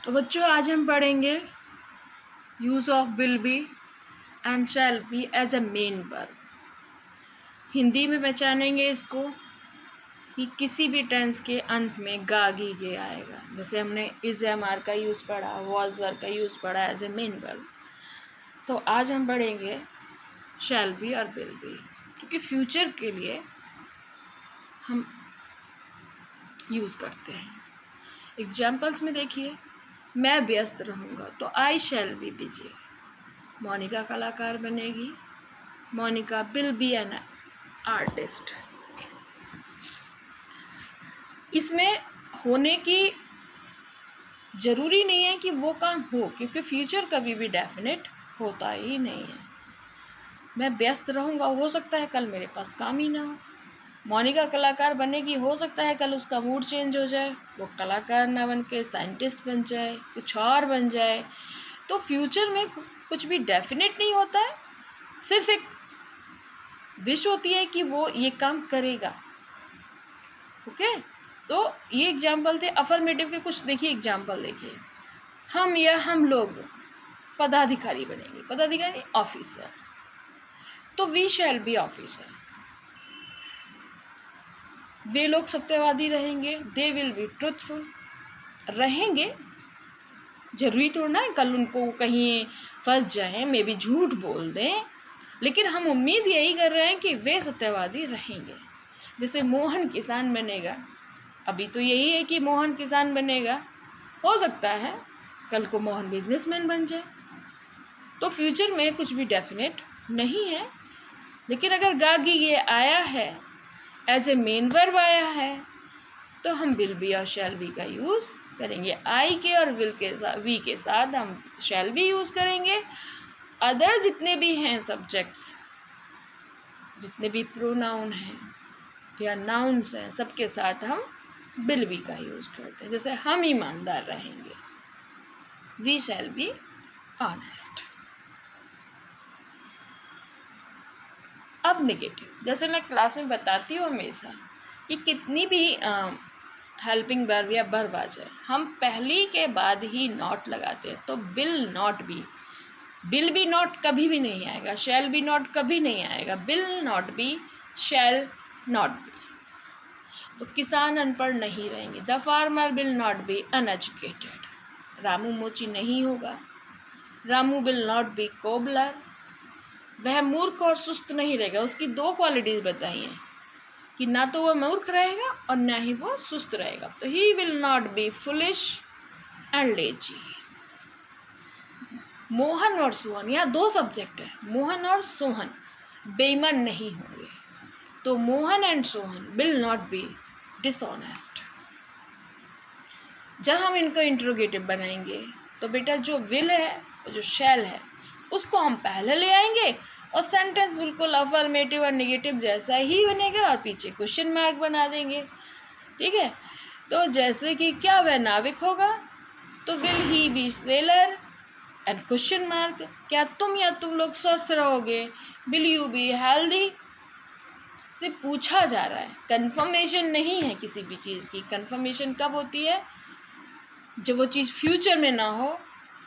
तो बच्चों आज हम पढ़ेंगे use of will be and shall be as a main verb. Hindi में पहचानेंगे इसको कि किसी भी टेंस के अंत में गा गी गे आएगा। जैसे हमने इज एम आर का यूज़ पढ़ा, वॉज वर्ब का यूज़ पढ़ा एज ए मेन वर्ब। तो आज हम पढ़ेंगे शैल बी और विल बी, क्योंकि फ्यूचर के लिए हम यूज़ करते हैं। एग्जाम्पल्स में देखिए, मैं व्यस्त रहूँगा तो I shall be busy. Monika कलाकार बनेगी, Monika will be an artist. इसमें होने की ज़रूरी नहीं है कि वो काम हो, क्योंकि फ्यूचर कभी भी डेफिनेट होता ही नहीं है। मैं व्यस्त रहूँगा, हो सकता है कल मेरे पास काम ही ना हो। मोनिका कलाकार बनेगी, हो सकता है कल उसका मूड चेंज हो जाए, वो कलाकार ना बन के साइंटिस्ट बन जाए, कुछ और बन जाए। तो फ्यूचर में कुछ भी डेफिनेट नहीं होता है, सिर्फ एक विश होती है कि वो ये काम करेगा। ओके, तो ये एग्जाम्पल थे अफर्मेटिव के। कुछ देखिए एग्जाम्पल देखिए, हम या हम लोग पदाधिकारी बनेंगे, पदाधिकारी ऑफिसर, तो वी शैल बी ऑफिसर। वे लोग सत्यवादी रहेंगे, दे विल बी ट्रुथफुल। रहेंगे जरूरी तो ना कल उनको कहीं फंस जाए, मे बी झूठ बोल दें, लेकिन हम उम्मीद यही कर रहे हैं कि वे सत्यवादी रहेंगे। जैसे मोहन किसान बनेगा, अभी तो यही है कि मोहन किसान बनेगा, हो सकता है कल को मोहन बिजनेसमैन बन जाए। तो फ्यूचर में कुछ भी डेफिनेट नहीं है, लेकिन अगर गागी ये आया है, एज ए मेन वर्ब आया है, तो हम विल बी और शैल बी का यूज़ करेंगे। आई के और विल के साथ, वी के साथ हम शैल बी यूज़ करेंगे। अदर जितने भी हैं सब्जेक्ट्स, जितने भी प्रोनाउन हैं या नाउन्स हैं, सबके साथ हम विल बी का यूज़ करते हैं। जैसे हम ईमानदार रहेंगे, वी शैल बी ऑनेस्ट। अब नेगेटिव, जैसे मैं क्लास में बताती हूँ हमेशा कि कितनी भी हेल्पिंग वर्ब या वर्ब आ जाए, हम पहली के बाद ही नॉट लगाते हैं। तो will not be, will be not कभी भी नहीं आएगा, शैल बी नॉट कभी नहीं आएगा, will not be, shall not be. तो किसान अनपढ़ नहीं रहेंगे, the farmer will not be uneducated. Ramu मोची नहीं होगा, Ramu will not be cobbler. वह मूर्ख और सुस्त नहीं रहेगा। उसकी दो क्वालिटीज बताई हैं कि ना तो वह मूर्ख रहेगा और ना ही वो सुस्त रहेगा। तो he will not be foolish and lazy. Mohan और सोहन, यहाँ दो सब्जेक्ट है, मोहन और सोहन बेईमान नहीं होंगे। तो Mohan and Sohan will not be dishonest. जब हम इनको इंट्रोगेटिव बनाएंगे तो बेटा जो विल है और जो शैल है उसको हम पहले ले आएंगे और सेंटेंस बिल्कुल अफर्मेटिव और नेगेटिव जैसा ही बनेगा और पीछे क्वेश्चन मार्क बना देंगे। ठीक है, तो जैसे कि क्या वह नाविक होगा, तो will he be sailor and question mark. क्या तुम या तुम लोग स्वस्थ रहोगे, विल यू बी हेल्दी। से पूछा जा रहा है, कंफर्मेशन नहीं है किसी भी चीज़ की। कंफर्मेशन कब होती है, जब वो चीज़ फ्यूचर में ना हो,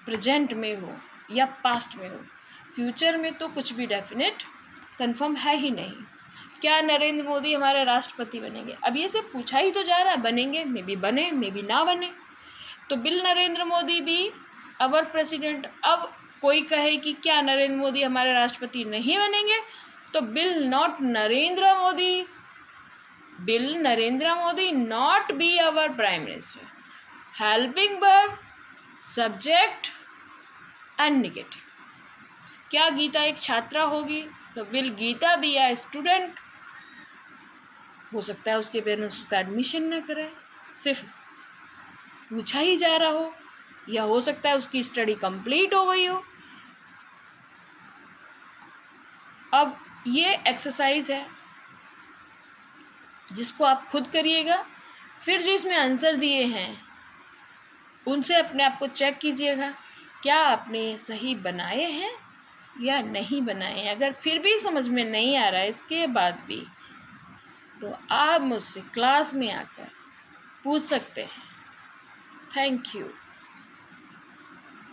प्रेजेंट में हो या पास्ट में हो। फ्यूचर में तो कुछ भी डेफिनेट कंफर्म है ही नहीं। क्या नरेंद्र मोदी हमारे राष्ट्रपति बनेंगे, अब ये सब पूछा ही तो जा रहा है। बनेंगे, मे बी बने, मे बी ना बने। तो will Narendra Modi be our president. अब कोई कहे कि क्या नरेंद्र मोदी हमारे राष्ट्रपति नहीं बनेंगे, तो will not Narendra Modi, will Narendra Modi not be our prime minister. Helping verb, subject and negative. क्या गीता एक छात्रा होगी, तो will Geeta be a student. हो सकता है उसके पेरेंट्स उसका एडमिशन न करें, सिर्फ पूछा ही जा रहा हो, या हो सकता है उसकी स्टडी कंप्लीट हो गई हो। अब ये एक्सरसाइज है जिसको आप खुद करिएगा, फिर जो इसमें आंसर दिए हैं उनसे अपने आप को चेक कीजिएगा, क्या आपने सही बनाए हैं या नहीं बनाए हैं। अगर फिर भी समझ में नहीं आ रहा है इसके बाद भी, तो आप मुझसे क्लास में आकर पूछ सकते हैं। Thank you.